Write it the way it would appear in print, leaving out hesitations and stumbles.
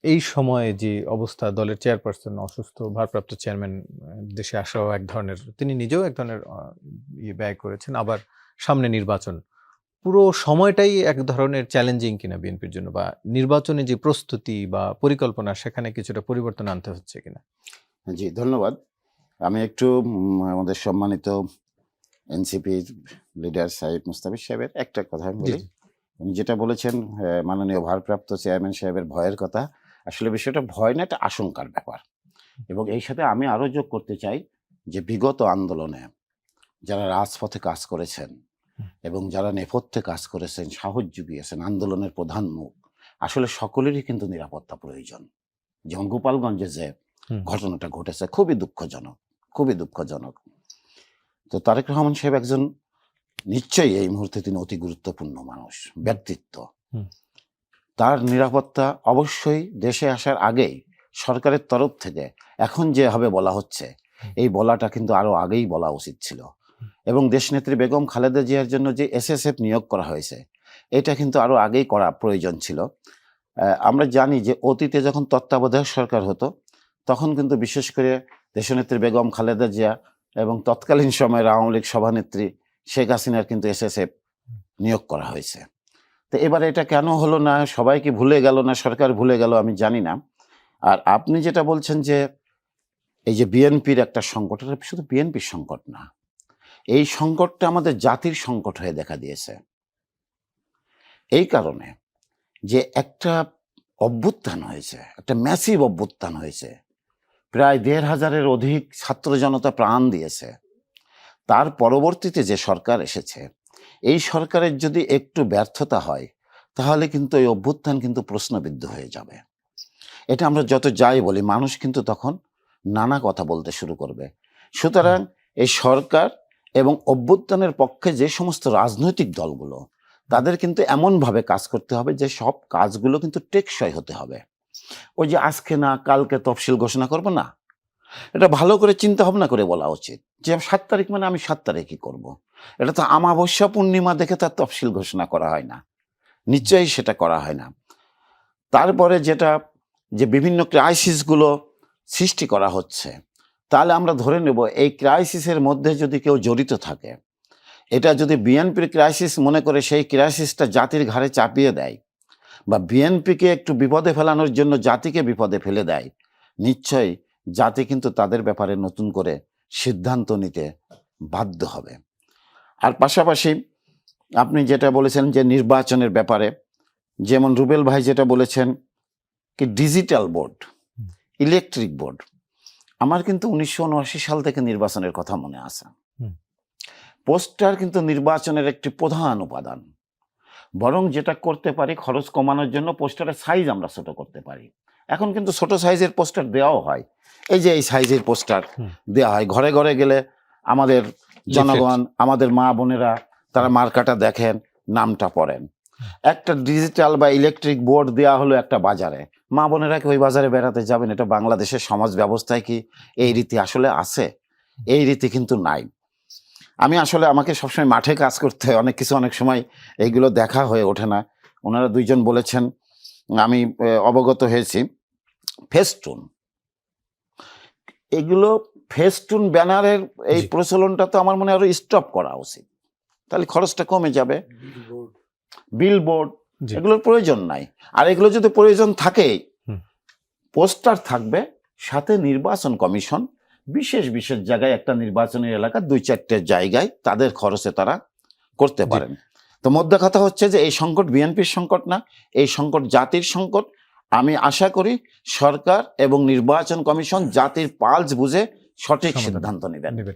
এই সময়ে যে অবস্থা দলের চেয়ারপারসন অসুস্থ, ভারপ্রাপ্ত চেয়ারম্যান দেশে আসাও এক ধরনের তিনি নিজেও এক ধরনের ব্যয় করেছেন। আবার সামনে নির্বাচন। পুরো সময়টাই এক ধরনের চ্যালেঞ্জিং কিনা বিএনপির জন্য বা নির্বাচনে যে প্রস্তুতি বা পরিকল্পনা সেখানে কিছুটা পরিবর্তন আনতে হচ্ছে কিনা? জি, ধন্যবাদ। আমি একটু আমাদের সম্মানিত এনসিপির লিডার সাহেব মুস্তাফিজ সাহেবের একটা কথা আমি জি, বলি। জি। উনি যেটা বলেছেন মাননীয় ভারপ্রাপ্ত চেয়ারম্যান সাহেবের ভয়ের কথা। আসলে বিষয়টা ভয় না, একটা আশঙ্কার ব্যাপার। এবং এই সাথে আমি আরও যোগ করতে চাই যে বিগত আন্দোলনে যারা রাজপথে কাজ করেছেন হুম, এবং যারা নেপথ্যে কাজ করেছেন, সাহস জুগিয়েছেন, আন্দোলনের প্রধান মুখ, আসলে সকলেরই কিন্তু নিরাপত্তা প্রয়োজন। যেমন গোপালগঞ্জে যে হুম, ঘটনাটা ঘটেছে খুবই দুঃখজনক, খুবই দুঃখজনক। তো তারেক রহমান সাহেব একজন, নিশ্চয়ই এই মুহূর্তে তিনি অতি গুরুত্বপূর্ণ মানুষ, হুম, ব্যক্তিত্ব। হুম, তার নিরাপত্তা অবশ্যই দেশে আসার আগেই সরকারের তরফ থেকে এখন যেভাবে বলা হচ্ছে, হুম, এই বলাটা কিন্তু আরো আগেই বলা উচিত ছিল। হুম, এবং দেশনেত্রী বেগম খালেদা জিয়ার জন্য যে এসএসএফ নিয়োগ করা হয়েছে, এটা কিন্তু আরো আগেই করা প্রয়োজন ছিল। আমরা জানি যে অতীতে যখন তত্ত্বাবধায়ক সরকার হতো, তখন কিন্তু বিশেষ করে দেশনেত্রী বেগম খালেদা জিয়া এবং তৎকালীন সময়ের আওয়ামী লীগ সভানেত্রী শেখ হাসিনার কিন্তু এসএসএফ নিয়োগ করা হয়েছে। তো এবারে এটা কেন হলো না, সবাই কি ভুলে গেল না সরকার ভুলে গেল, আমি জানি না। আর আপনি যেটা বলছেন যে এই যে বিএনপির একটা সংকট, এটা শুধু বিএনপির সংকট না, এই সংকটটা আমাদের জাতির সংকট হয়ে দেখা দিয়েছে। এই কারণে যে একটা অভ্যুত্থান হয়েছে, একটা ম্যাসিভ অভ্যুত্থান হয়েছে, প্রায় ১,৫০০-এর অধিক ছাত্র জনতা প্রাণ দিয়েছে। তার পরবর্তীতে যে সরকার এসেছে, এই সরকারের যদি একটু ব্যর্থতা হয়, তাহলে কিন্তু এই অভ্যুত্থান কিন্তু প্রশ্নবিদ্ধ হয়ে যাবে। এটা আমরা যত যাই বলি, মানুষ কিন্তু তখন নানা কথা বলতে শুরু করবে। হুম, সুতরাং এই সরকার এবং অভ্যুত্থানের পক্ষে যে সমস্ত রাজনৈতিক দলগুলো, তাদের কিন্তু এমনভাবে কাজ করতে হবে যে সব কাজগুলো কিন্তু টেকসই হতে হবে। ওই যে আজকে না কালকে তফসিল ঘোষণা করব না, এটা ভালো করে চিন্তা ভাবনা করে বলা উচিত যে ৭ তারিখ মানে আমি ৭ তারিখই করব। এটা তো আমাবস্যা পূর্ণিমা দেখে তার তফসিল ঘোষণা করা হয় না, হুম, নিশ্চয়ই সেটা করা হয় না। তারপরে যেটা, যে বিভিন্ন ক্রাইসিসগুলো সৃষ্টি করা হচ্ছে, তাহলে আমরা ধরে নেব এই ক্রাইসিসের মধ্যে যদি কেউ জড়িত থাকে, এটা যদি বিএনপির ক্রাইসিস মনে করে সেই ক্রাইসিসটা জাতির ঘাড়ে চাপিয়ে দেয় বা বিএনপিকে একটু বিপদে ফেলানোর জন্য জাতিকে বিপদে ফেলে দেয়, নিশ্চয়ই জাতি কিন্তু তাদের ব্যাপারে নতুন করে সিদ্ধান্ত নিতে বাধ্য হবে। আর পাশাপাশি আপনি যেটা বলেছেন যে নির্বাচনের ব্যাপারে, যেমন রুবেল ভাই যেটা বলেছেন কি ডিজিটাল বোর্ড, হুম, ইলেকট্রিক বোর্ড, আমার কিন্তু ১৯৭৯ সাল থেকে নির্বাচনের কথা মনে আছে। হুম, পোস্টার কিন্তু নির্বাচনের একটি প্রধান উপাদান। বরং যেটা করতে পারি খরচ কমানোর জন্য পোস্টারের সাইজ আমরা ছোট করতে পারি। এখন কিন্তু ছোট সাইজের পোস্টার দেওয়াও হয়। এই যে এই সাইজের পোস্টার হুম, দেওয়া হয়, ঘরে ঘরে গেলে আমাদের লিফলেট। জনগণ, আমাদের মা বোনেরা তারা হুম, মার্কাটা দেখেন, নামটা পড়েন। হুম, একটা ডিজিটাল বা ইলেকট্রিক বোর্ড দেওয়া হলো একটা বাজারে, মা বোনেরা কি ওই বাজারে বেড়াতে যাবেন? এটা বাংলাদেশের সমাজ ব্যবস্থায় কি এই হুম, রীতি আসলে আছে? এই রীতি কিন্তু নাই। আমি আসলে, আমাকে সবসময় মাঠে কাজ করতে হয়, অনেক কিছু অনেক সময় এইগুলো দেখা হয়ে ওঠে না। ওনারা ২ জন বলেছেন, আমি অবগত হয়েছি, ফেস্টুন। এগুলো ফেস্টুন ব্যানারের এই জি, প্রচলনটা তো আমার মনে হয় আরো স্টপ করা উচিত। তাহলে খরচটা কমে যাবে। বিলবোর্ড, জি, এগুলোর প্রয়োজন নাই। আর এগুলো যদি প্রয়োজন থাকে, হুম, পোস্টার থাকবে, সাথে নির্বাচন কমিশন বিশেষ বিশেষ জায়গায়, একটা নির্বাচনী এলাকা ২-৪টে জায়গায় তাদের খরচে তারা করতে জি। পারেন। তো মোদ্দা কথা হচ্ছে যে এই সংকট বিএনপির সংকট না, এই সংকট জাতির সংকট। আমি আশা করি সরকার এবং নির্বাচন কমিশন জাতির পালস বুঝে সঠিক সমাধান সিদ্ধান্ত নেবেন। নেবেন।